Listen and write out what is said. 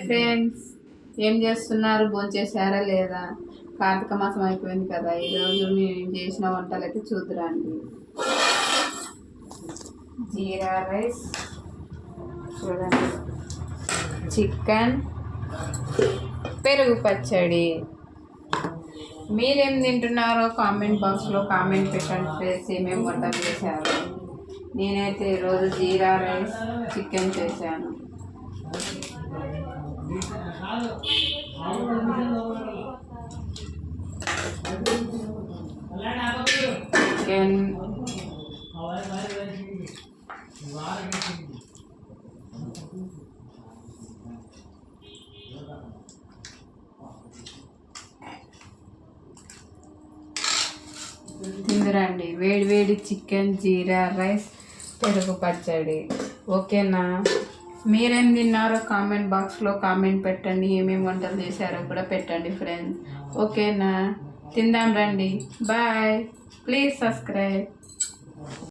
Friends, ఏం చేస్తున్నారు? భోంచేసారా లేదా? కార్తీక మాసం అయిపోయింది కదా, ఈరోజు మేము చేసిన వంటలైతే చూద్దురండి. జీరా రైస్ చూడండి, చికెన్, పెరుగు పచ్చడి. మీరేం తింటున్నారో కామెంట్ బాక్స్లో కామెంట్ పెట్టండి ఫ్రెండ్స్. ఏమేమి వంటలు చేశారు? నేనైతే ఈరోజు జీరా రైస్, చికెన్ చేశాను. చికెన్ తిందురండి, వేడి వేడి చికెన్, జీరా రైస్, పెరుగు పచ్చడి. ఓకేనా? మీరేం తిన్నారో కామెంట్ బాక్స్లో కామెంట్ పెట్టండి. ఏమేమి వంటలు చేశారో కూడా పెట్టండి ఫ్రెండ్స్. ఓకేనా? తిందాం రండి. బాయ్. Please subscribe.